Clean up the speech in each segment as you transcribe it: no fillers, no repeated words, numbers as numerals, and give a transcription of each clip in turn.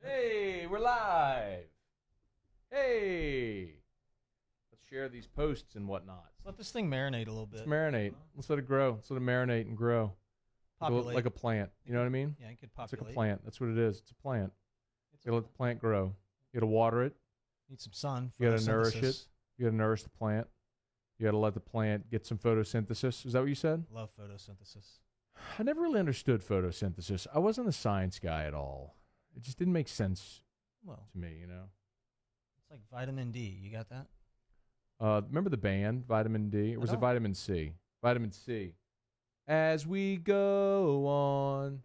Hey, we're live. Hey. Let's share these posts and whatnot. Let's let this thing marinate a little bit. Let's marinate. Let's let it grow. Let's let it marinate and grow. Populate. Like a plant. You know what I mean? Yeah, it could It's populate. like a plant. That's what it is. It's a plant. You gotta let the plant grow. You gotta water it. Need some sun. You gotta nourish it. You gotta nourish the plant. You gotta let the plant get some photosynthesis. Is that what you said? Love photosynthesis. I never really understood photosynthesis. I wasn't a science guy at all. It just didn't make sense to me, you know? It's like vitamin D. You got that? Remember the band, Vitamin D? Or was it Vitamin C? Vitamin C. As we go on,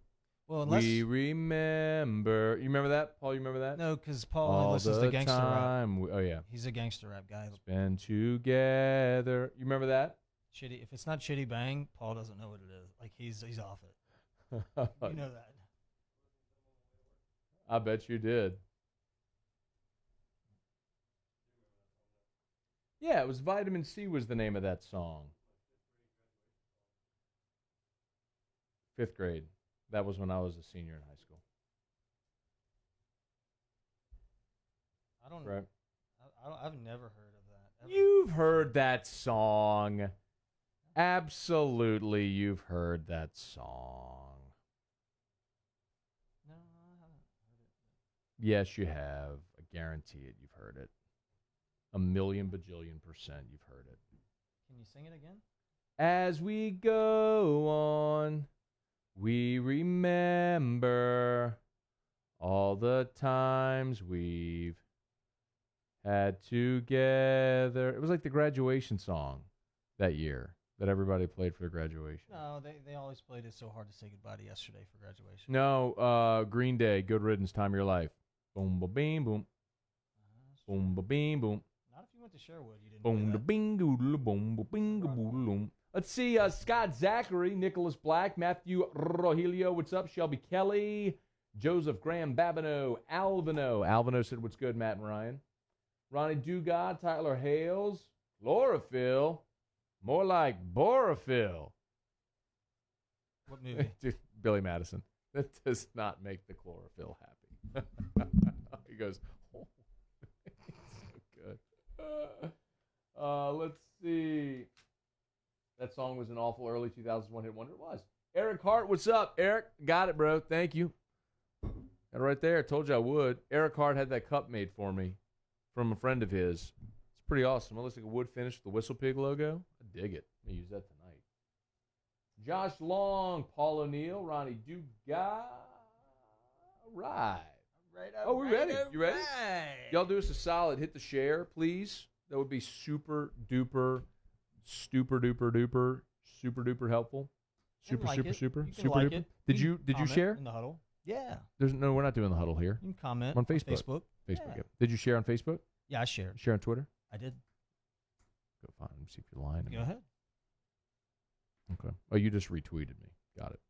we remember. You remember that? Paul, you remember that? No, because Paul listens to gangster rap. Oh, yeah. He's a gangster rap guy. Spend together. You remember that? Shitty. If it's not Shitty Bang, Paul doesn't know what it is. Like, he's off it. You know that. I bet you did. Yeah, it was Vitamin C was the name of that song. 5th grade. That was when I was a senior in high school. Right. I've never heard of that. Ever. You've heard that song. Absolutely, you've heard that song. No, I haven't heard it. Yes, you have. I guarantee it. You've heard it. 1,000,000 bajillion % you've heard it. Can you sing it again? As we go on, we remember all the times we've had together. It was like the graduation song that year that everybody played for their graduation. No, they always played it so hard to say goodbye to yesterday for graduation. No, Green Day, Good Riddance, Time of Your Life. Boom, ba beam, boom. Boom, ba beam, boom. Not if you went to Sherwood, you didn't. Boom, da bing, doodle, boom, ba bing, boodle. Let's see, Scott Zachary, Nicholas Black, Matthew Rogelio, what's up? Shelby Kelly, Joseph Graham Babineau, Alvino. Alvino said, what's good, Matt and Ryan? Ronnie Dugard, Tyler Hales, Chlorophyll, more like Borophyll. What movie? Dude, Billy Madison. That does not make the chlorophyll happy. He goes, oh, it's so good. Let's see. That song was an awful early 2001 hit wonder. It was. Eric Hart, what's up? Eric, got it, bro. Thank you. Got it right there. I told you I would. Eric Hart had that cup made for me from a friend of his. It's pretty awesome. It looks like a wood finish with the Whistle Pig logo. I dig it. I'm going to use that tonight. Josh Long, Paul O'Neill, Ronnie Dugas. Right. Oh, we're ready. You ready? Y'all do us a solid. Hit the share, please. That would be super duper helpful. Super duper. Did you share in the huddle? Yeah. No, we're not doing the huddle here. You can comment on Facebook. Yeah. Did you share on Facebook? Yeah, I shared. Share on Twitter? I did. Go find them. See if you're lying. Go ahead. Okay. Oh, you just retweeted me. Got it.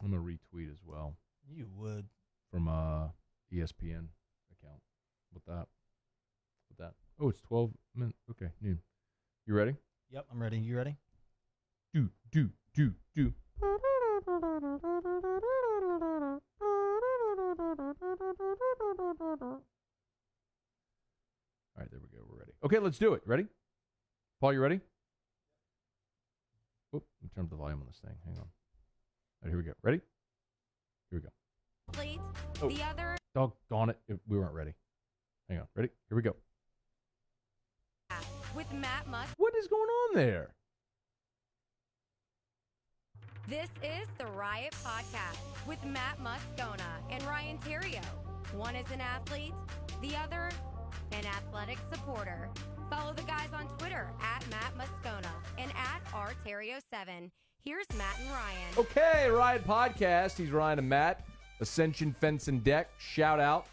I'm gonna retweet as well. You would. From ESPN account. With that. Oh, it's 12 minutes. Okay, noon. You ready? Yep, I'm ready. You ready? Do. All right, there we go. We're ready. Okay, let's do it. Ready? Paul, you ready? Oop, let me turn up the volume on this thing. Hang on. All right, here we go. Ready? Here we go. The other. Doggone it. We weren't ready. Hang on. Ready? Here we go. With Matt Musk. What is going on there? This is the Riot Podcast with Matt Moscona and Ryan Terrio. One is an athlete, the other an athletic supporter. Follow the guys on Twitter at Matt Moscona and at rterrio7. Here's Matt and Ryan. Okay, Riot Podcast. He's Ryan and Matt. Ascension Fence and Deck. Shout out.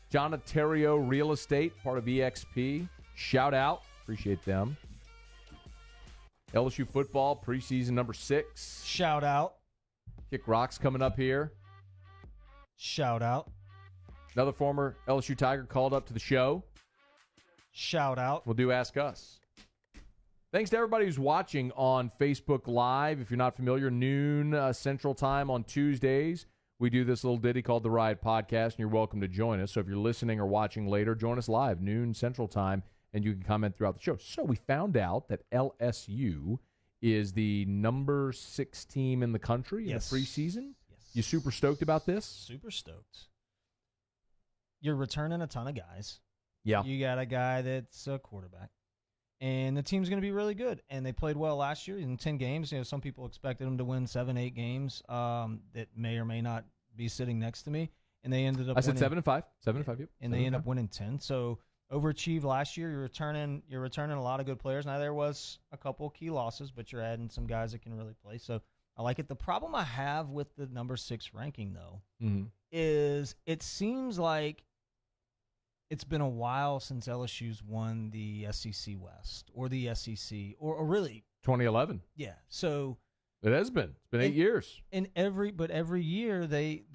John Terrio Real Estate, part of EXP. Shout out. Appreciate them. LSU football, preseason number 6. Shout out. Kick Rocks coming up here. Shout out. Another former LSU Tiger called up to the show. Shout out. We'll do Ask Us. Thanks to everybody who's watching on Facebook Live. If you're not familiar, noon Central Time on Tuesdays. we do this little ditty called the Riot Podcast, and you're welcome to join us. So if you're listening or watching later, join us live, noon Central Time, and you can comment throughout the show. So we found out that LSU is the number 6 team in the country in the preseason. Yes. You super stoked about this? Super stoked. You're returning a ton of guys. Yeah. You got a guy that's a quarterback. And the team's going to be really good. And they played well last year in 10 games. You know, some people expected them to win 7, 8 games that may or may not be sitting next to me. And they ended up winning. 7-5. 7-5, yep. And they ended up winning 10. So overachieved last year. You're returning a lot of good players. Now, there was a couple key losses, but you're adding some guys that can really play. So I like it. The problem I have with the number 6 ranking, though, is it seems like it's been a while since LSU's won the SEC West or the SEC or really 2011. Yeah. So it has been. It's been 8 years. And every year they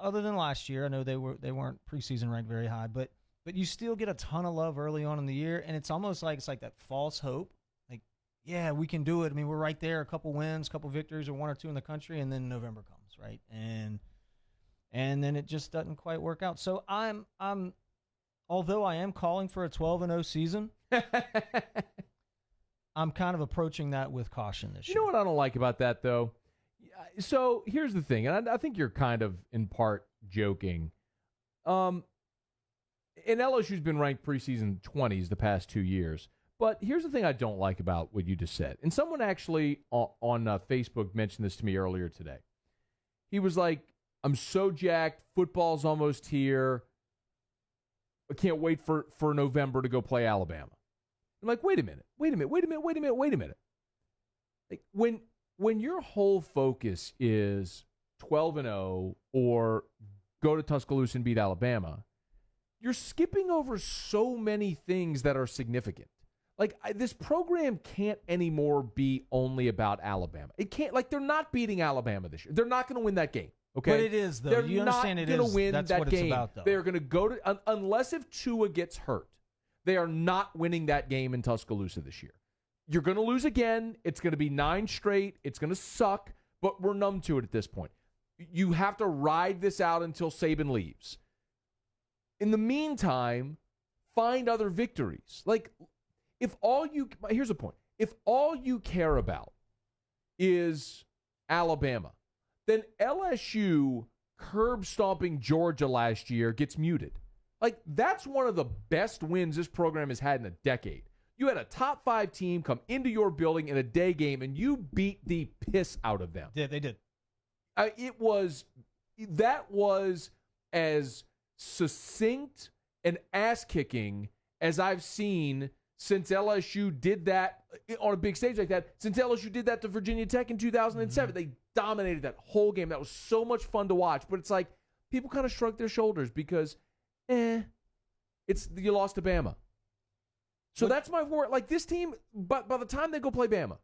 other than last year, I know they weren't preseason ranked very high, but you still get a ton of love early on in the year, and it's almost like that false hope. Like, yeah, we can do it. I mean, we're right there, a couple wins, a couple victories, or 1 or 2 in the country, and then November comes, right? And then it just doesn't quite work out. So I'm although I am calling for a 12-0 season, I'm kind of approaching that with caution this year. You know what I don't like about that, though? So here's the thing, and I think you're kind of, in part, joking. And LSU's been ranked preseason 20s the past 2 years. But here's the thing I don't like about what you just said. And someone actually on Facebook mentioned this to me earlier today. He was like, I'm so jacked. Football's almost here. I can't wait for November to go play Alabama. I'm like, wait a minute. Like when your whole focus is 12-0 or go to Tuscaloosa and beat Alabama, you're skipping over so many things that are significant. Like this program can't anymore be only about Alabama. It can't. Like they're not beating Alabama this year. They're not going to win that game. Okay, but it is though. They're you understand it is. They're not going to win that's that what game. It's about, though. They're going to go to unless if Tua gets hurt. They are not winning that game in Tuscaloosa this year. You're going to lose again. It's going to be 9 straight. It's going to suck, but we're numb to it at this point. You have to ride this out until Saban leaves. In the meantime, find other victories. Like here's the point. If all you care about is Alabama, then LSU curb stomping Georgia last year gets muted. Like, that's one of the best wins this program has had in a decade. You had a top 5 team come into your building in a day game, and you beat the piss out of them. Yeah, they did. That was as succinct and ass-kicking as I've seen since LSU did that on a big stage like that, since LSU did that to Virginia Tech in 2007. They dominated that whole game. That was so much fun to watch. But it's like people kind of shrug their shoulders because, you lost to Bama. So that's my word. Like this team, but by the time they go play Bama,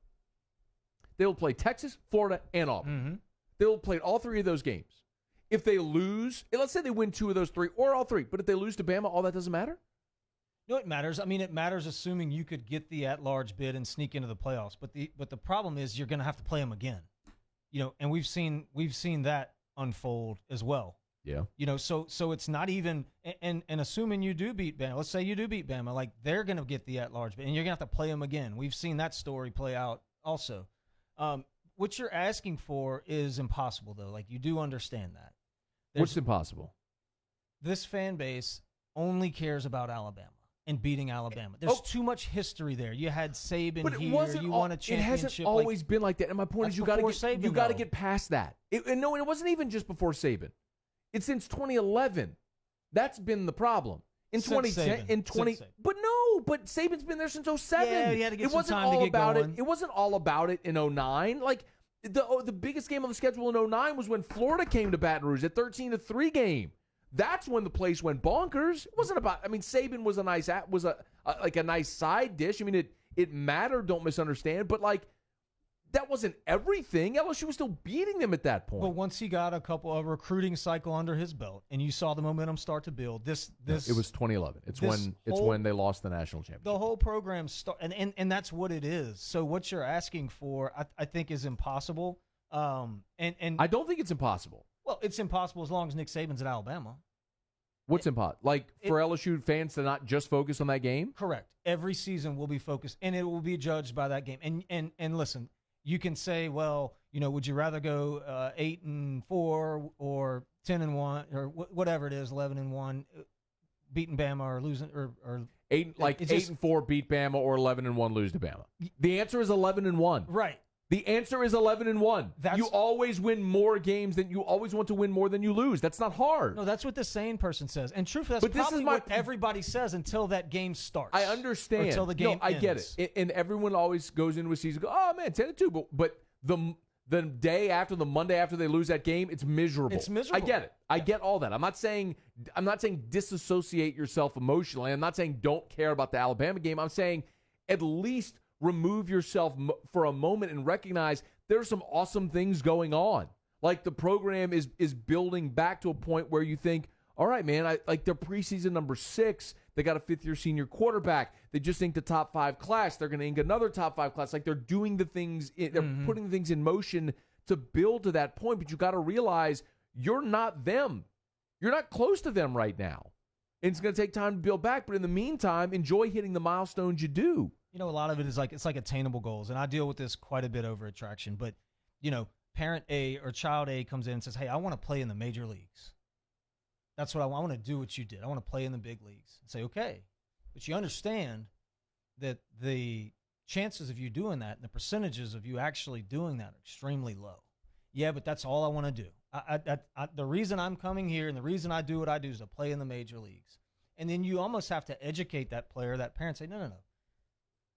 they'll play Texas, Florida, and Auburn. They'll play all 3 of those games. If they lose, let's say they win 2 of those 3 or all 3, but if they lose to Bama, all that doesn't matter? No, it matters. I mean, it matters assuming you could get the at-large bid and sneak into the playoffs. But the problem is you're going to have to play them again. You know, and we've seen that unfold as well. Yeah. You know, so it's not even and assuming you do beat Bama. Let's say you do beat Bama, like they're going to get the at-large bid, and you're going to have to play them again. We've seen that story play out also. What you're asking for is impossible, though. Like you do understand that. What's impossible? This fan base only cares about Alabama and beating Alabama. There's too much history there. You had Saban here. You won a championship. It hasn't always been like that. And my point is, you got to get past that. It wasn't even just before Saban. It's since 2011. That's been the problem. In 2010, but Saban's been there since 2007. Yeah, he had to get some time to get going. It wasn't all about it in 2009. Like the biggest game on the schedule in 2009 was when Florida came to Baton Rouge, a 13-3 game. That's when the place went bonkers. It wasn't about. I mean, Saban was a nice side dish. I mean, it mattered. Don't misunderstand. But like, that wasn't everything. LSU was still beating them at that point. Well, once he got a recruiting cycle under his belt, and you saw the momentum start to build. It was 2011. It's when they lost the national championship. The whole program and that's what it is. So what you're asking for, I think, is impossible. And I don't think it's impossible. Well, it's impossible as long as Nick Saban's at Alabama. What's impossible? Like for LSU fans to not just focus on that game? Correct. Every season will be focused, and it will be judged by that game. And listen, you can say, well, would you rather go 8-4 or 10-1 or whatever it is, 11-1, beating Bama or losing or 8-4 beat Bama or 11-1 lose to Bama? The answer is 11-1. Right. The answer is 11-1. You always win more games than you always want to win more than you lose. That's not hard. No, that's what the sane person says. And truthfully, that's probably what everybody says until that game starts. I understand. Until the game ends. I get it. And everyone always goes into a season and goes, oh, man, 10-2. But the day after, the Monday after they lose that game, it's miserable. It's miserable. I get it. I get all that. I'm not saying disassociate yourself emotionally. I'm not saying don't care about the Alabama game. I'm saying at least remove yourself for a moment and recognize there's some awesome things going on. Like the program is building back to a point where you think, all right, man, like their preseason number 6, they got a 5th-year senior quarterback. They just inked a top 5 class. They're going to ink another top 5 class. Like they're doing the things, they're putting things in motion to build to that point. But you got to realize you're not them. You're not close to them right now. And it's going to take time to build back. But in the meantime, enjoy hitting the milestones you do. A lot of it is it's like attainable goals. And I deal with this quite a bit over at Traction. But, parent A or child A comes in and says, hey, I want to play in the major leagues. That's what I want. I want to do what you did. I want to play in the big leagues. And say, okay. But you understand that the chances of you doing that and the percentages of you actually doing that are extremely low. Yeah, but that's all I want to do. The reason I'm coming here and the reason I do what I do is to play in the major leagues. And then you almost have to educate that player, that parent, say, no.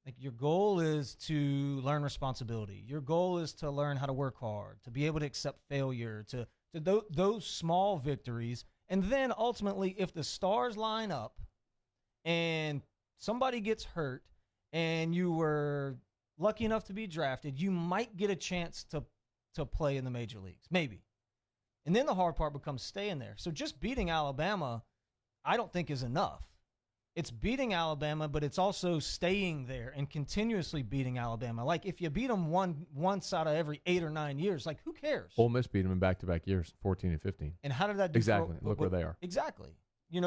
Like your goal is to learn responsibility. Your goal is to learn how to work hard, to be able to accept failure, to those small victories. And then ultimately, if the stars line up and somebody gets hurt and you were lucky enough to be drafted, you might get a chance to play in the major leagues, maybe. And then the hard part becomes staying there. So just beating Alabama, I don't think is enough. It's beating Alabama, but it's also staying there and continuously beating Alabama. Like if you beat them once out of every 8 or 9 years, like who cares? Ole Miss beat them in back-to-back years, 14 and 15. And how did that do? Exactly. Look where they are. Exactly.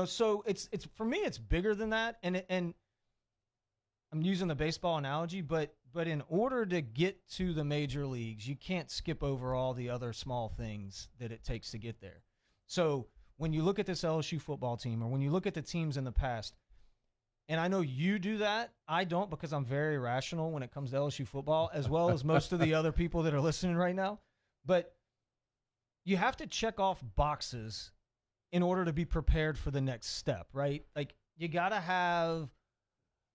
So it's for me, it's bigger than that. And I'm using the baseball analogy, but in order to get to the major leagues, you can't skip over all the other small things that it takes to get there. So when you look at this LSU football team, or when you look at the teams in the past, and I know you do that. I don't, because I'm very rational when it comes to LSU football, as well as most of the other people that are listening right now. But you have to check off boxes in order to be prepared for the next step, right? Like you got to have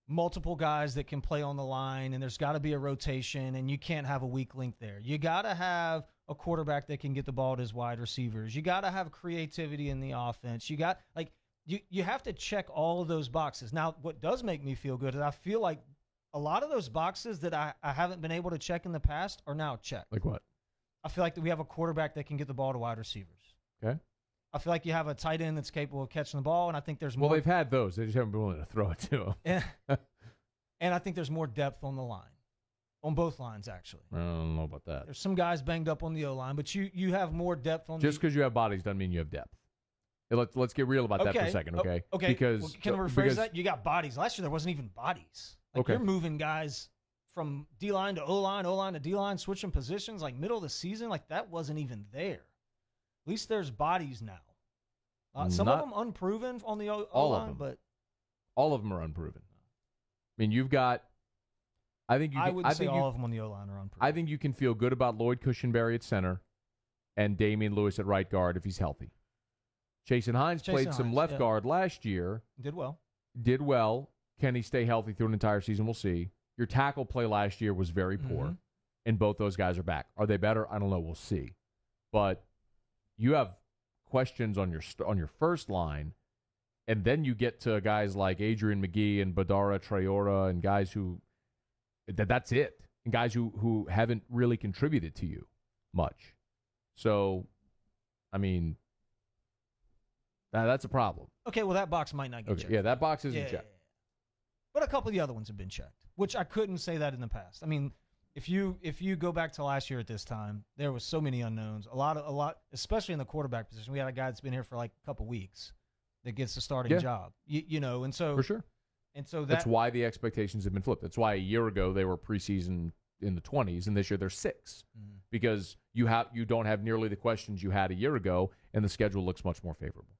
multiple guys that can play on the line, and there's got to be a rotation, and you can't have a weak link there. You got to have a quarterback that can get the ball to his wide receivers. You got to have creativity in the offense. You got You have to check all of those boxes. Now, what does make me feel good is I feel like a lot of those boxes that I haven't been able to check in the past are now checked. Like what? I feel like that we have a quarterback that can get the ball to wide receivers. Okay. I feel like you have a tight end that's capable of catching the ball, and I think there's more. Well, they've had those. They just haven't been willing to throw it to them. And I think there's more depth on the line, on both lines, actually. I don't know about that. There's some guys banged up on the O-line, but you have more depth on just because you have bodies doesn't mean you have depth. Let's get real about that for a second, okay? Okay. Because can I rephrase that? You got bodies. Last year there wasn't even bodies. Like you're moving guys from D-line to O-line, O-line to D-line, switching positions, like middle of the season. Like that wasn't even there. At least there's bodies now. Some of them unproven on the O-line, but all of them are unproven. I mean, you've got. I wouldn't say all of them on the O-line are unproven. I think you can feel good about Lloyd Cushenberry at center and Damian Lewis at right guard if he's healthy. Jason Hines played some left guard last year. Did well. Can he stay healthy through an entire season? We'll see. Your tackle play last year was very poor, and both those guys are back. Are they better? I don't know. We'll see. But you have questions on your first line, and then you get to guys like Adrian McGee and Badara Traore and guys who that's it, and guys who haven't really contributed to you much. So, I mean. That's a problem. Okay, well, that box might not get checked. Yeah, that box isn't checked. But a couple of the other ones have been checked, which I couldn't say that in the past. I mean, if you go back to last year at this time, there was so many unknowns. A lot, especially in the quarterback position. We had a guy that's been here for like a couple weeks that gets the starting job. And so for sure. And so that's why the expectations have been flipped. That's why a year ago they were preseason in the 20s, and this year they're 6 because you don't have nearly the questions you had a year ago, and the schedule looks much more favorable.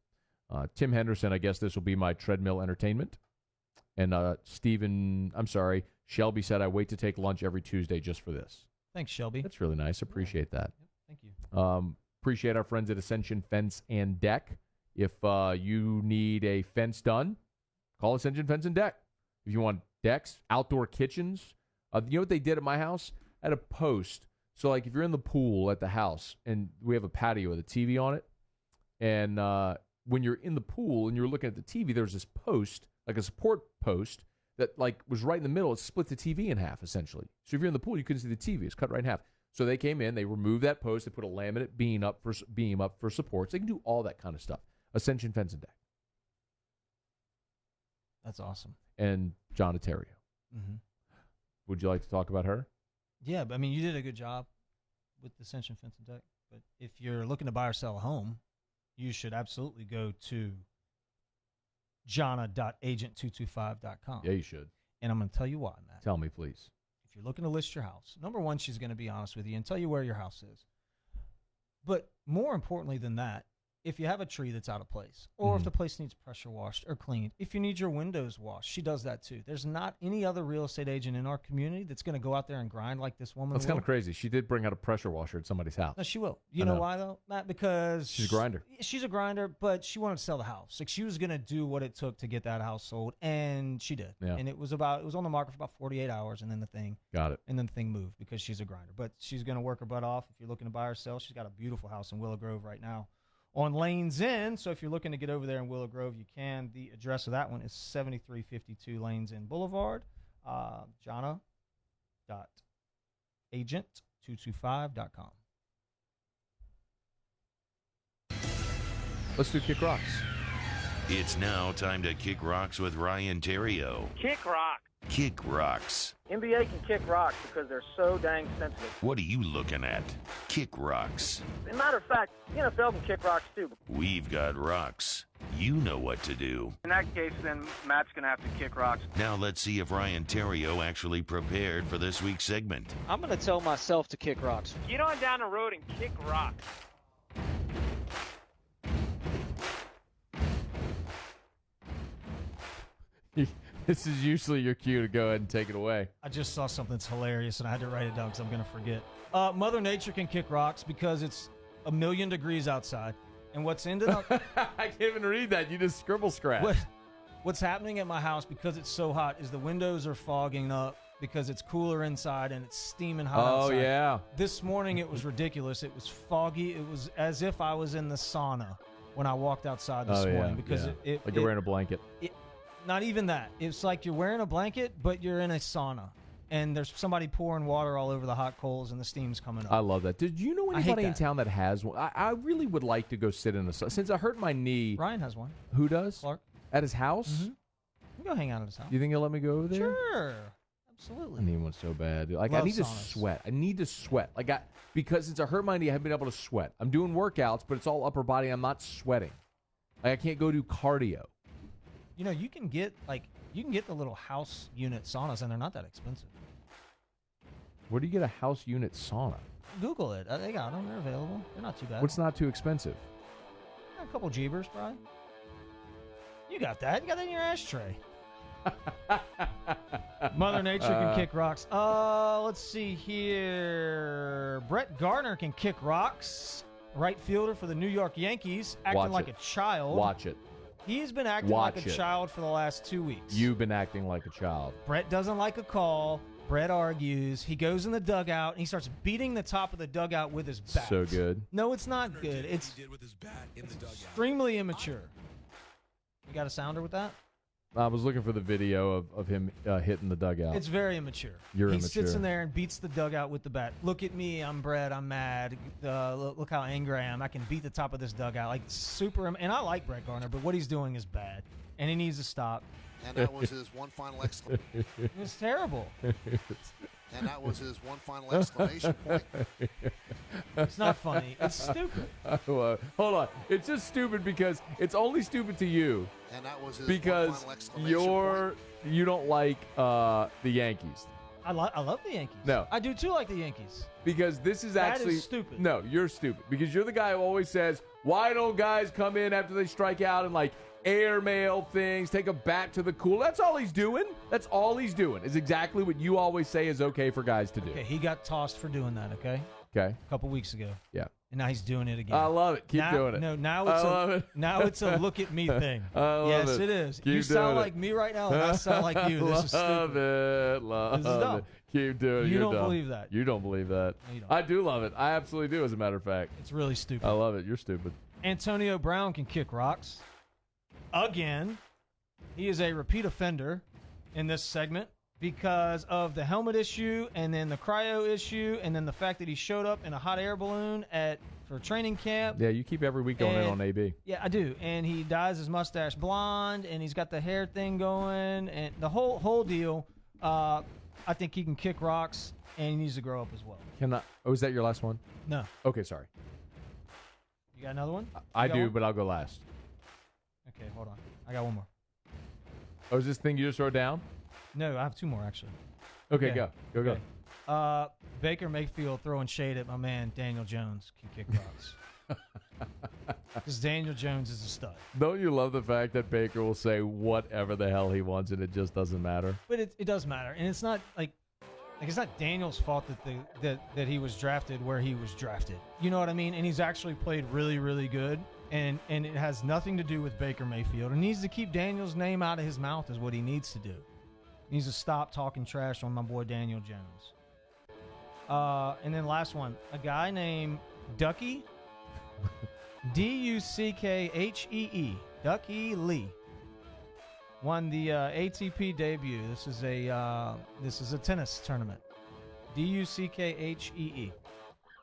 Tim Henderson, I guess this will be my treadmill entertainment. And Shelby said, I wait to take lunch every Tuesday just for this. Thanks, Shelby. That's really nice. Appreciate that. Yep, thank you. Appreciate our friends at Ascension Fence and Deck. If you need a fence done, call Ascension Fence and Deck. If you want decks, outdoor kitchens. You know what they did at my house? I had a post. So, like, if you're in the pool at the house, and we have a patio with a TV on it, and when you're in the pool and you're looking at the TV, there's this post, like a support post, that like was right in the middle. It split the TV in half, essentially. So if you're in the pool, you couldn't see the TV. It's cut right in half. So they came in, they removed that post, they put a laminate beam up for supports. They can do all that kind of stuff. Ascension Fence and Deck. That's awesome. And John Ontario. Mm-hmm. Would you like to talk about her? Yeah, but I mean, you did a good job with Ascension Fence and Deck. But if you're looking to buy or sell a home, you should absolutely go to jonna.agent225.com. Yeah, you should. And I'm going to tell you why, Matt. Tell me, please. If you're looking to list your house, number one, she's going to be honest with you and tell you where your house is. But more importantly than that, if you have a tree that's out of place, or if the place needs pressure washed or cleaned, if you need your windows washed, she does that too. There's not any other real estate agent in our community that's going to go out there and grind like this woman. That's kind of crazy. She did bring out a pressure washer at somebody's house. No, she will. You know why, though, Matt? Because she's a grinder. She's a grinder, but she wanted to sell the house. Like, she was going to do what it took to get that house sold, and she did. Yeah. And it was on the market for about 48 hours, and then the thing moved because she's a grinder. But she's going to work her butt off. If you're looking to buy or sell, she's got a beautiful house in Willow Grove right now on Lanes End. So if you're looking to get over there in Willow Grove, you can. The address of that one is 7352 Lanes End Boulevard. Jonna.agent225.com. Let's do Kick Rocks. It's now time to Kick Rocks with Ryan Terrio. Kick rock. Kick Rocks. NBA can kick rocks because they're so dang sensitive. What are you looking at? Kick Rocks. As a matter of fact, the NFL can kick rocks too. We've got rocks. You know what to do. In that case, then Matt's going to have to kick rocks. Now let's see if Ryan Terrio actually prepared for this week's segment. I'm going to tell myself to kick rocks. Get on down the road and kick rocks. This is usually your cue to go ahead and take it away. I just saw something that's hilarious, and I had to write it down because I'm going to forget. Mother Nature can kick rocks because it's 1,000,000 degrees outside. And what's ended up... I can't even read that. You just scribble scratch. What's happening at my house because it's so hot is the windows are fogging up because it's cooler inside and it's steaming hot outside. Oh, yeah. This morning it was ridiculous. It was foggy. It was as if I was in the sauna when I walked outside this morning. Because like you're wearing a blanket. Not even that. It's like you're wearing a blanket, but you're in a sauna. And there's somebody pouring water all over the hot coals, and the steam's coming up. I love that. Did you know anybody in town that has one? I really would like to go sit in a sauna. Since I hurt my knee. Ryan has one. Who does? Clark. At his house? Mm-hmm. You can go hang out at his house. You think he'll let me go over there? Sure. Absolutely. I need one so bad. Like, I need to sweat. I need to sweat. Because since I hurt my knee, I haven't been able to sweat. I'm doing workouts, but it's all upper body. I'm not sweating. Like, I can't go do cardio. You know, you can get the little house unit saunas, and they're not that expensive. Where do you get a house unit sauna? Google it. They got them. They're available. They're not too bad. What's not too expensive? A couple jeebers, probably. You got that. You got that in your ashtray. Mother Nature can kick rocks. Let's see here. Brett Gardner can kick rocks. Right fielder for the New York Yankees, acting like a child. Watch it. He's been acting like a child for the last 2 weeks. You've been acting like a child. Brett doesn't like a call. Brett argues. He goes in the dugout, and he starts beating the top of the dugout with his bat. So good. No, it's not good. It's extremely immature. You got a sounder with that? I was looking for the video of him hitting the dugout. It's very immature. You're he immature. Sits in there and beats the dugout with the bat. Look at me. I'm Brett. I'm mad. Look how angry I am. I can beat the top of this dugout. Like, super. And I like Brett Gardner, but what he's doing is bad. And he needs to stop. And that was his one final exclamation. It's terrible. And that was his one final exclamation point. It's not funny. It's stupid. Hold on. It's just stupid because it's only stupid to you And that was his because one final exclamation point. you don't like the Yankees. I love the Yankees. No. I do too like the Yankees. Because this is That actually is stupid. No, you're stupid. Because you're the guy who always says, why don't guys come in after they strike out and like airmail things, take a bat to the cool? That's all he's doing. That's all he's doing is exactly what you always say is okay for guys to do. Okay, he got tossed for doing that, okay? Okay. A couple weeks ago. Yeah. And now he's doing it again. I love it. Keep doing it. No, now I it's love it. now it's a look at me thing. I love yes, it. it is. Keep You sound doing like it. me right now, and I sound like you. This is Love stupid. it. Love This is dumb. it. Keep doing it. You You're don't dumb. believe that. You don't believe that. No, you don't. I do love it. I absolutely do, as a matter of fact. It's really stupid. I love it. You're stupid. Antonio Brown can kick rocks. Again, he is a repeat offender in this segment because of the helmet issue and then the cryo issue and then the fact that he showed up in a hot air balloon for training camp. Yeah, you keep every week going in And- on AB. Yeah, I do. And he dyes his mustache blonde and he's got the hair thing going and the whole deal. I think he can kick rocks and he needs to grow up as well. Is that your last one? No. Okay, sorry. You got another one? I You got do, one? but I'll go last. Okay, hold on. I got one more. Oh, is this thing you just wrote down? No, I have two more actually. Okay, Okay. go. Okay. Baker Mayfield throwing shade at my man Daniel Jones can kick rocks. Because Daniel Jones is a stud. Don't you love the fact that Baker will say whatever the hell he wants and it just doesn't matter? But it does matter. And it's not like it's not Daniel's fault that he was drafted where he was drafted. You know what I mean? And he's actually played really, really good. And it has nothing to do with Baker Mayfield. He needs to keep Daniel's name out of his mouth is what he needs to do. He needs to stop talking trash on my boy Daniel Jones. And then last one, a guy named Ducky, Duckhee, Ducky Lee, won the ATP debut. This is a tennis tournament. Duckhee.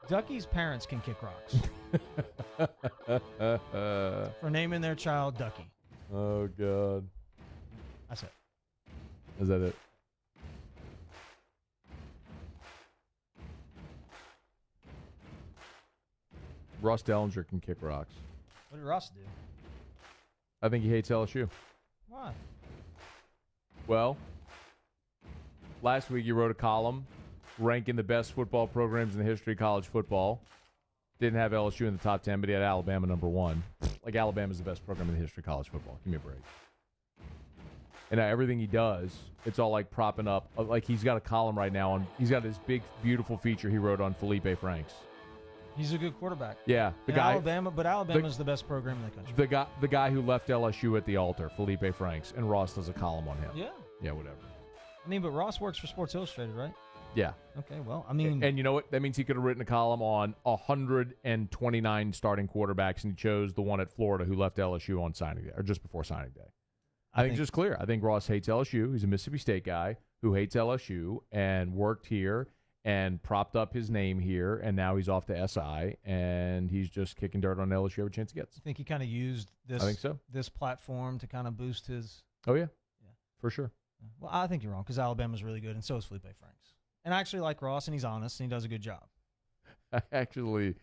Ducky's parents can kick rocks for naming their child Ducky. Oh, God. That's it. Is that it? Ross Dellinger can kick rocks. What did Ross do? I think he hates LSU. Why? Well, last week you wrote a column ranking the best football programs in the history of college football. Didn't have LSU in the top 10, but he had Alabama number 1. Like, Alabama's the best program in the history of college football. Give me a break. And now everything he does, it's all like propping up. Like, he's got a column right now on. He's got this big, beautiful feature he wrote on Felipe Franks. He's a good quarterback. Yeah, Alabama's the best program in the country. The guy who left LSU at the altar, Felipe Franks, and Ross does a column on him. Yeah, whatever. I mean, but Ross works for Sports Illustrated, right? Yeah. Okay, well, I mean, and you know what? That means he could have written a column on 129 starting quarterbacks, and he chose the one at Florida who left LSU on signing day, or just before signing day. I think it's just clear. I think Ross hates LSU. He's a Mississippi State guy who hates LSU and worked here and propped up his name here, and now he's off to SI, and he's just kicking dirt on LSU every chance he gets. I think he kind of used this. I think so. This platform to kind of boost his. Oh yeah, for sure. Well, I think you're wrong because Alabama's really good, and so is Felipe Franks. And I actually like Ross, and he's honest, and he does a good job. I'm actually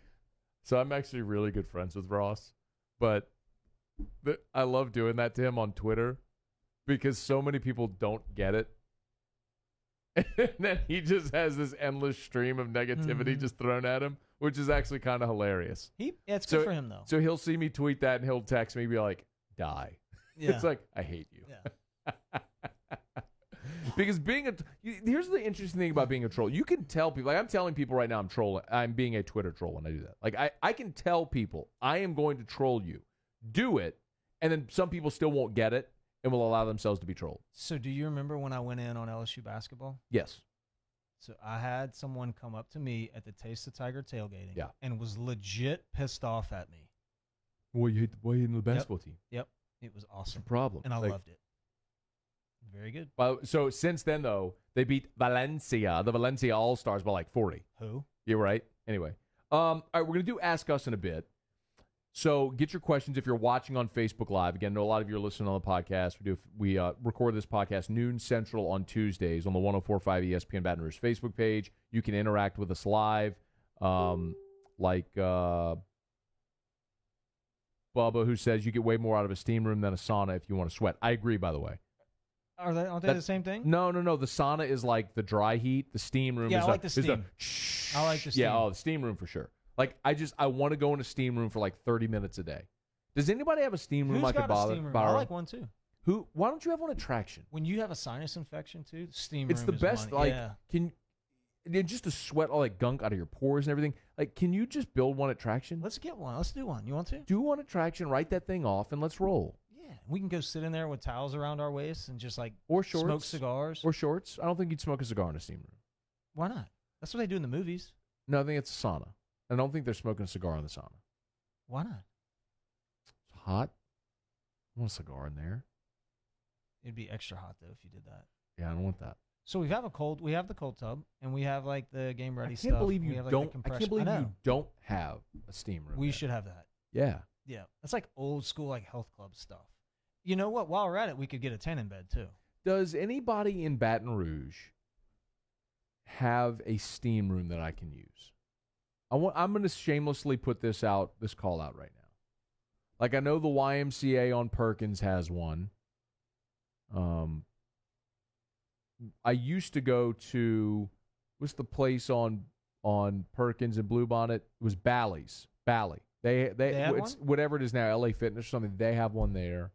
really good friends with Ross, but I love doing that to him on Twitter because so many people don't get it. And then he just has this endless stream of negativity just thrown at him, which is actually kind of hilarious. It's good for him, though. So he'll see me tweet that, and he'll text me, be like, die. Yeah. It's like, I hate you. Yeah. Because here's the interesting thing about being a troll. You can tell people, like I'm telling people right now I'm trolling. I'm being a Twitter troll when I do that. Like I can tell people I am going to troll you. Do it, and then some people still won't get it and will allow themselves to be trolled. So do you remember when I went in on LSU basketball? Yes. So I had someone come up to me at the Taste of Tiger tailgating and was legit pissed off at me. Well, you hate the basketball team. Yep. It was awesome. Problem. And I loved it. Very good. Well, so since then, though, they beat Valencia, the Valencia All-Stars, by like 40. Who? You're right. Anyway. All right, we're going to do Ask Us in a bit. So get your questions if you're watching on Facebook Live. Again, I know a lot of you are listening on the podcast. We record this podcast noon Central on Tuesdays on the 104.5 ESPN Baton Rouge Facebook page. You can interact with us live, like Bubba, who says you get way more out of a steam room than a sauna if you want to sweat. I agree, by the way. Aren't they the same thing? No. The sauna is like the dry heat. The steam room is I like the steam. I like the steam. Yeah, the steam room for sure. Like, I want to go in a steam room for like 30 minutes a day. Does anybody have a steam room I could borrow? I like one too. Why don't you have one at Traction? When you have a sinus infection too, the steam room it's the is best. one. Like, yeah. just to sweat all that gunk out of your pores and everything. Like, can you just build one at Traction? Let's get one. Let's do one. You want to? Do one at Traction. Write that thing off and let's roll. Yeah, we can go sit in there with towels around our waists and just like or shorts, smoke cigars or shorts. I don't think you'd smoke a cigar in a steam room. Why not? That's what they do in the movies. No, I think it's a sauna. I don't think they're smoking a cigar in the sauna. Why not? It's hot. I want a cigar in there. It'd be extra hot though if you did that. Yeah, I don't want that. So we have the cold tub, and we have like the game ready stuff. I can't believe you you don't have a steam room. We should have that. Yeah. Yeah, that's like old school like health club stuff. You know what? While we're at it, we could get a 10 in bed too. Does anybody in Baton Rouge have a steam room that I can use? I'm going to shamelessly put this call out right now. Like, I know the YMCA on Perkins has one. I used to go to, what's the place on Perkins and Bluebonnet? It was Bally's. Bally. They have it's one? whatever it is now, LA Fitness or something. They have one there.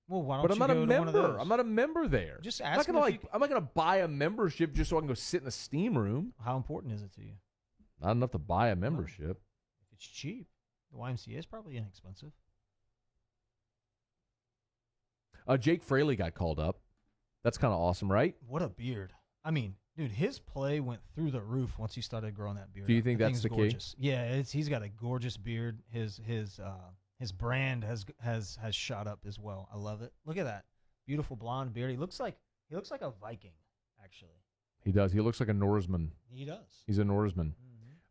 Well, why don't But you I'm not go a to one of member. those? I'm not a member there. Just I'm ask not gonna buy a membership just so I can go sit in a steam room. How important is it to you? Not enough to buy a membership. If it's cheap, the YMCA is probably inexpensive. Jake Fraley got called up. That's kind of awesome, right? What a beard! I mean, dude, his play went through the roof once he started growing that beard. Do you think that's the gorgeous. Key? Yeah, he's got a gorgeous beard. His brand has shot up as well. I love it. Look at that beautiful blonde beard. He looks like a Viking, actually. He does. He looks like a Norseman. He does. He's a Norseman.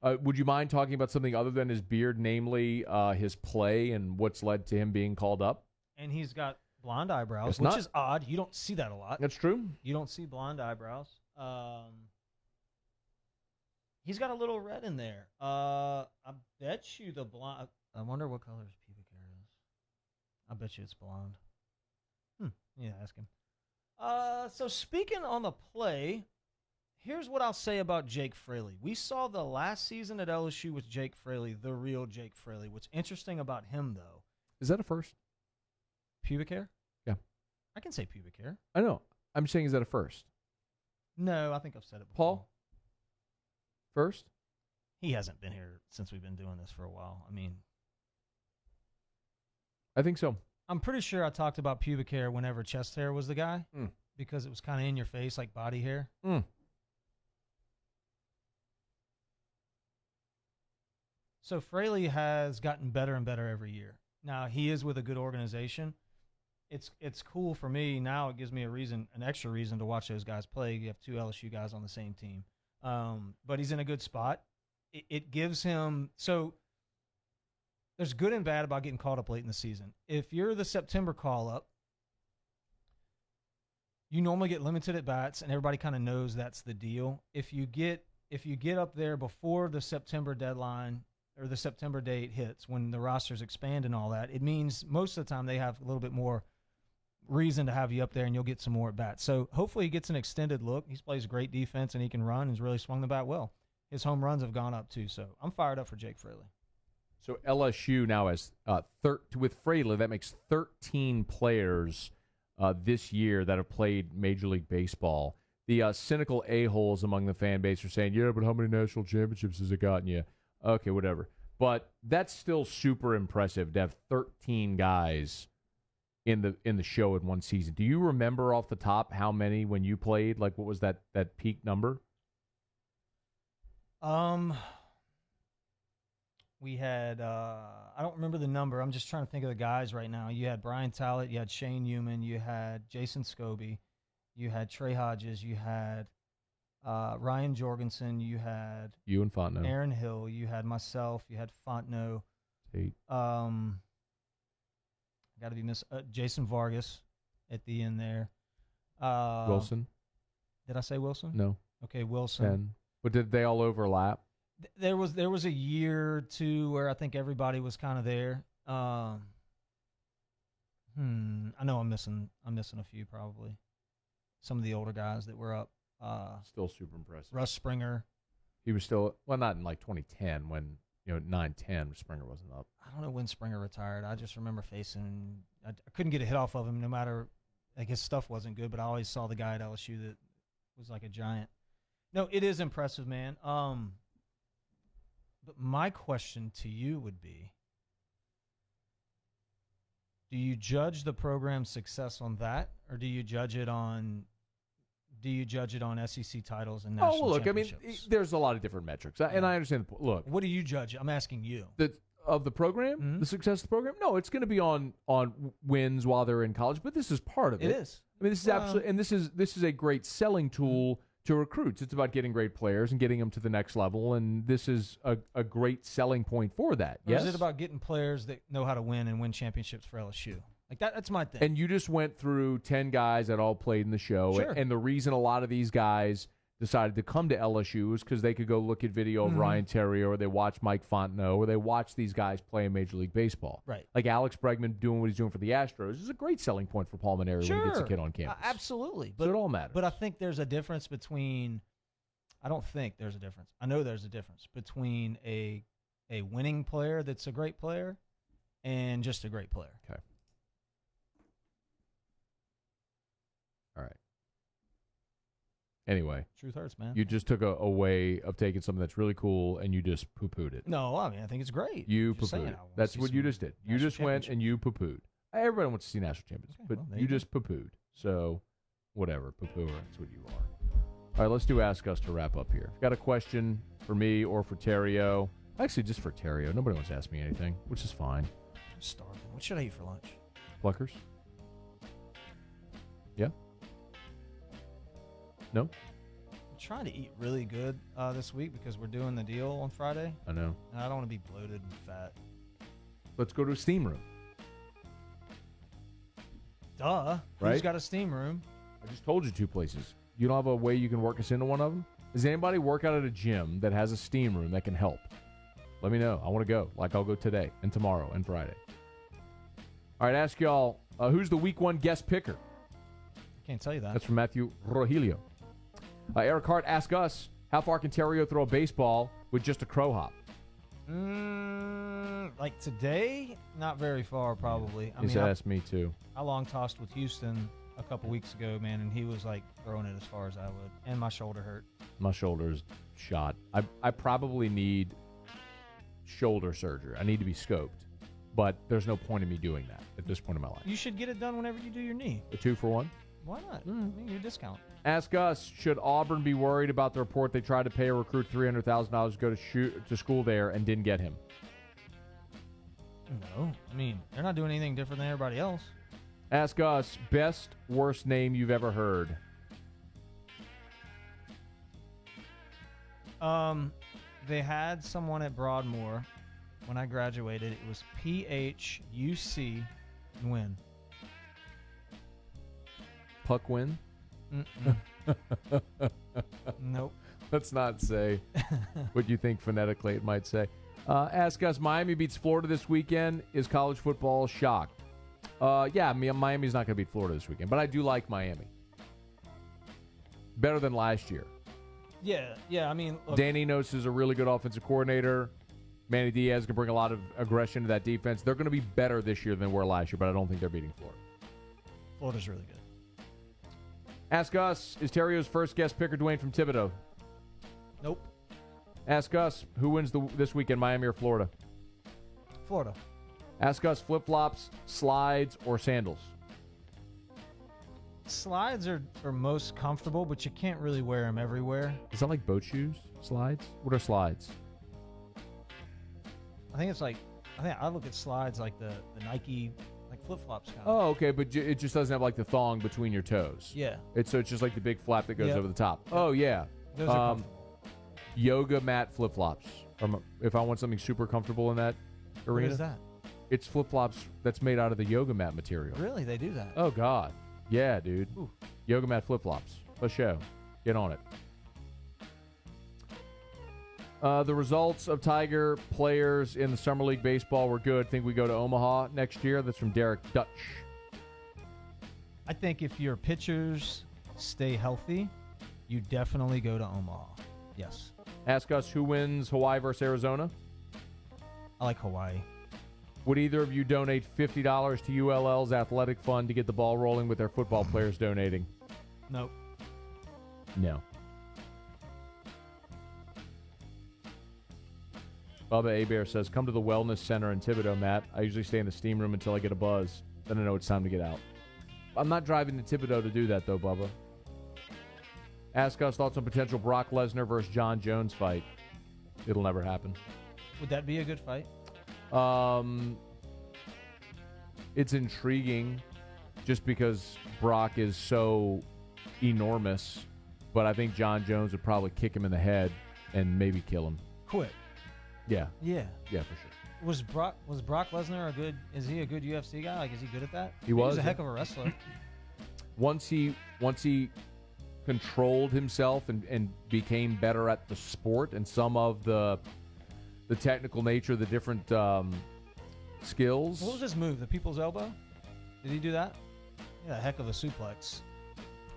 Mm-hmm. Would you mind talking about something other than his beard, namely his play and what's led to him being called up? And he's got blonde eyebrows, which is odd. You don't see that a lot. That's true. You don't see blonde eyebrows. He's got a little red in there. I bet you the blonde. I wonder what color his pubic hair is. I bet you it's blonde. Yeah, ask him. So speaking on the play, here's what I'll say about Jake Fraley. We saw the last season at LSU with Jake Fraley, the real Jake Fraley. What's interesting about him, though. Is that a first? Pubic hair? Yeah. I can say pubic hair. I know. I'm saying, is that a first? No, I think I've said it before. Paul? First? He hasn't been here since we've been doing this for a while. I mean, I think so. I'm pretty sure I talked about pubic hair whenever chest hair was the guy because it was kind of in your face like body hair. So Fraley has gotten better and better every year. Now, he is with a good organization. It's cool for me. Now it gives me an extra reason to watch those guys play. You have two LSU guys on the same team. But he's in a good spot. It gives him – so there's good and bad about getting called up late in the season. If you're the September call-up, you normally get limited at-bats, and everybody kind of knows that's the deal. If you get up there before the September deadline or the September date hits, when the rosters expand and all that, it means most of the time they have a little bit more reason to have you up there, and you'll get some more at-bats. So hopefully he gets an extended look. He plays great defense, and he can run and has really swung the bat well. His home runs have gone up, too. So I'm fired up for Jake Fraley. So LSU now has, with Fraley, that makes 13 players this year that have played Major League Baseball. The cynical a-holes among the fan base are saying, yeah, but how many national championships has it gotten you? Okay, whatever. But that's still super impressive to have 13 guys in the show in one season. Do you remember off the top how many when you played? Like, what was that peak number? We had I don't remember the number. I'm just trying to think of the guys right now. You had Brian Tallett, you had Shane Newman, you had Jason Scobie, you had Trey Hodges, you had Ryan Jorgensen, you had you and Fontenot, Aaron Hill, you had myself, you had Fontenot. Tate. Got to be Jason Vargas at the end there. Wilson? Did I say Wilson? No. Okay, Wilson. 10. But did they all overlap? There was a year or two where I think everybody was kind of there. I know I'm missing a few probably. Some of the older guys that were up. Still super impressive. Russ Springer. He was still, well, not in like 2010 when, 9-10, Springer wasn't up. I don't know when Springer retired. I just remember I couldn't get a hit off of him no matter, like his stuff wasn't good, but I always saw the guy at LSU that was like a giant. No, it is impressive, man. But my question to you would be, do you judge the program's success on that, or do you judge it on SEC titles and national championships? there's a lot of different metrics, and I understand. Look, what do you judge? I'm asking you. Of the program, the success of the program. No, it's going to be on wins while they're in college, but this is part of it. It is. I mean, this is absolutely, and this is a great selling tool to recruits. It's about getting great players and getting them to the next level, and this is a great selling point for that. Or yes? is it about getting players that know how to win and win championships for LSU? Like that's my thing. And you just went through 10 guys that all played in the show, Sure. and the reason a lot of these guys decided to come to LSU is because they could go look at video of Ryan Terrier, or they watch Mike Fontenot, or they watch these guys play in Major League Baseball. Right. Like Alex Bregman doing what he's doing for the Astros is a great selling point for Paul Maneri when he gets a kid on campus. Absolutely. So it all matters. But I think there's a difference between – I don't think there's a difference. I know there's a difference between a winning player that's a great player and just a great player. Okay. All right. Anyway. Truth hurts, man. You just took a way of taking something that's really cool and you just poo-pooed it. No, I mean, I think it's great. You Just saying, poo-pooed I it. wanna That's see what you some just did. You national just went championship. and you poo-pooed. Everybody wants to see national champions, Okay, but well, there you you go. just poo-pooed. So, whatever. Poo-pooer. That's what you are. All right, let's do Ask Us to wrap up here. Got a question for me or for Terrio? Actually, just for Terrio. Nobody wants to ask me anything, which is fine. I'm starving. What should I eat for lunch? Pluckers? Yeah? No? I'm trying to eat really good this week because we're doing the deal on Friday, I know. and I don't want to be bloated and fat. Let's go to a steam room. Duh. Right? Who's got a steam room? I just told you 2 places. You don't have a way you can work us into one of them? Does anybody work out at a gym that has a steam room that can help? Let me know. I want to go. Like, I'll go today and tomorrow and Friday. All right, ask y'all, who's the week 1 guest picker? Can't tell you that. That's from Matthew Rogelio. Eric Hart, ask us, how far can Terrio throw a baseball with just a crow hop? Like today, not very far, probably. I mean, Asked me too. I long tossed with Houston a couple weeks ago, man, and he was like throwing it as far as I would, and my shoulder hurt. My shoulder's shot. I probably need shoulder surgery. I need to be scoped, but there's no point in me doing that at this point in my life. You should get it done whenever you do your knee. A 2 for 1? Why not? I mean, your discount. Ask us, should Auburn be worried about the report they tried to pay a recruit $300,000 to go to school there and didn't get him? No. I mean, they're not doing anything different than everybody else. Ask us, best, worst name you've ever heard. They had someone at Broadmoor when I graduated. It was PHUC and win. Puck win? Nope. Let's not say what you think phonetically it might say. Ask us, Miami beats Florida this weekend. Is college football shocked? Yeah, Miami's not going to beat Florida this weekend, but I do like Miami. Better than last year. Yeah. I mean, look, Danny Enos is a really good offensive coordinator. Manny Diaz can bring a lot of aggression to that defense. They're going to be better this year than they were last year, but I don't think they're beating Florida. Florida's really good. Ask us, is Terrio's first guest picker Dwayne from Thibodeau? Nope. Ask us, who wins this weekend, Miami or Florida? Florida. Ask us, flip-flops, slides, or sandals? Slides are most comfortable, but you can't really wear them everywhere. Is that like boat shoes? Slides? What are slides? I think I look at slides like the Nike, like flip-flops kind of. Oh, okay, but it just doesn't have like the thong between your toes. Yeah. So it's just like the big flap that goes Yep. over the top. Oh, yeah. Those are comfortable. Yoga mat flip-flops. If I want something super comfortable in that, arena. What is that? It's flip-flops that's made out of the yoga mat material. Really? They do that? Oh, God. Yeah, dude. Ooh. Yoga mat flip-flops. For show. Get on it. The results of Tiger players in the Summer League Baseball were good. Think we go to Omaha next year. That's from Derek Dutch. I think if your pitchers stay healthy, you definitely go to Omaha. Yes. Ask us who wins Hawaii versus Arizona. I like Hawaii. Would either of you donate $50 to ULL's athletic fund to get the ball rolling with their football players donating? Nope. No. Bubba Abear says, come to the wellness center in Thibodaux, Matt. I usually stay in the steam room until I get a buzz. Then I know it's time to get out. I'm not driving to Thibodaux to do that, though, Bubba. Ask us thoughts on potential Brock Lesnar versus John Jones fight. It'll never happen. Would that be a good fight? It's intriguing just because Brock is so enormous, but I think John Jones would probably kick him in the head and maybe kill him. Quick. Yeah. Yeah. Yeah, for sure. Was Brock Lesnar is he a good UFC guy? Like, is he good at that? He was a heck of a wrestler. Once he controlled himself and became better at the sport and some of the technical nature, the different skills. What was his move? The people's elbow? Did he do that? Yeah, a heck of a suplex.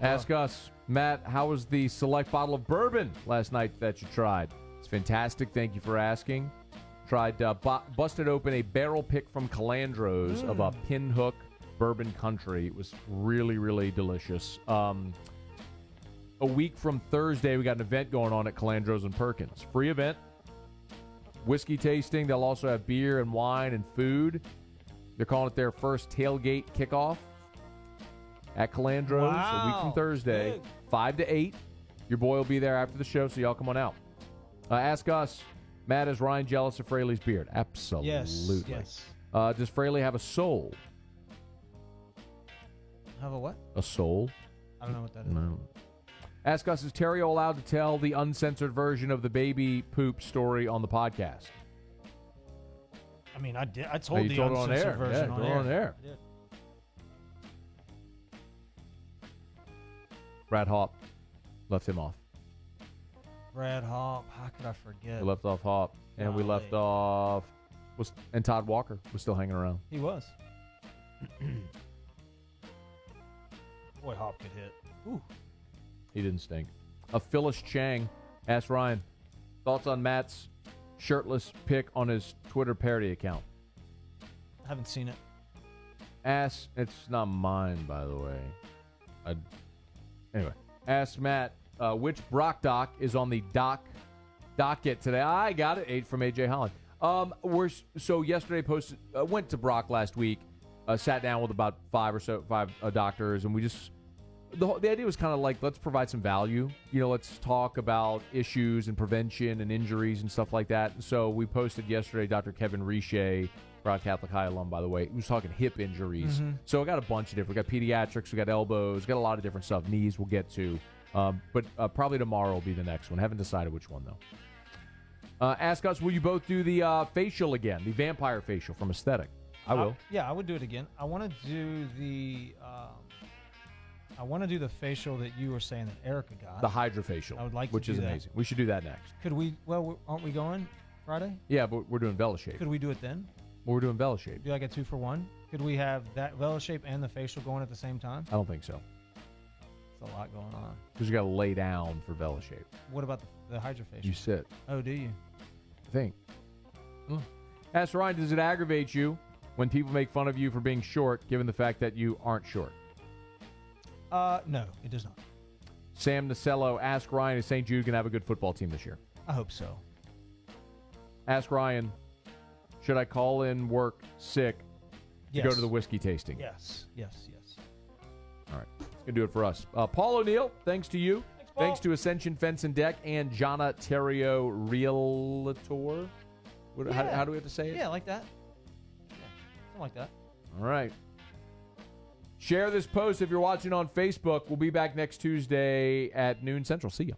Ask us, Matt, how was the select bottle of bourbon last night that you tried? It's fantastic. Thank you for asking. Tried, busted open a barrel pick from Calandro's of a Pinhook Bourbon Country. It was really, really delicious. A week from Thursday, we got an event going on at Calandro's and Perkins. Free event. Whiskey tasting. They'll also have beer and wine and food. They're calling it their first tailgate kickoff at Calandro's a week from Thursday, Big. 5 to 8. Your boy will be there after the show, so y'all come on out. Ask us, Matt, is Ryan jealous of Fraley's beard? Absolutely. Yes. Does Fraley have a soul? Have a what? A soul? I don't know what that is. No. Ask us, is Terrio allowed to tell the uncensored version of the baby poop story on the podcast? I mean, I did. I told you the told it on uncensored air. version Yeah, on told it air. on air. I did. Brad Hop left him off. Brad Hop. How could I forget? We left off Hop, and we left off. And Todd Walker was still hanging around. He was. Boy, Hop could hit. Ooh. He didn't stink. Phyllis Chang asked Ryan, thoughts on Matt's shirtless pic on his Twitter parody account? I haven't seen it. It's not mine, by the way. Anyway, ask Matt, which Brock doc is on the docket today? I got it. 8 from AJ Holland. So yesterday went to Brock last week, sat down with about five doctors, and we just the idea was kind of like, let's provide some value. Let's talk about issues and prevention and injuries and stuff like that. And so we posted yesterday, Dr. Kevin Riche, Broad Catholic High alum, by the way, he was talking hip injuries. Mm-hmm. So I got a bunch of different. We got pediatrics, we got elbows, we got a lot of different stuff. Knees we'll get to. But probably tomorrow will be the next one. Haven't decided which one, though. Ask us, will you both do the facial again, the vampire facial from Aesthetic? I will. Yeah, I would do it again. I want to do the facial that you were saying that Erica got. The hydrofacial. I would like to which do is that. amazing. We should do that next. Could we? Well, aren't we going Friday? Yeah, but we're doing VeloShape. Could we do it then? Well, we're doing VeloShape. Do like a 2-for-1? Could we have that VeloShape and the facial going at the same time? I don't think so. There's a lot going on. Because you got to lay down for VeloShape. What about the hydrofacial? You sit. Oh, do you? I think. Ask Ryan, does it aggravate you when people make fun of you for being short, given the fact that you aren't short? No, it does not. Sam Nacello, ask Ryan, is St. Jude going to have a good football team this year? I hope so. Ask Ryan, should I call in work sick to go to the whiskey tasting? Yes. All right. That's going to do it for us. Paul O'Neill, thanks to you. Thanks, Paul. Thanks to Ascension Fence and Deck and Jana Terrio Realtor. How do we have to say it? Yeah, like that. Yeah, something like that. All right. Share this post if you're watching on Facebook. We'll be back next Tuesday at noon Central. See ya.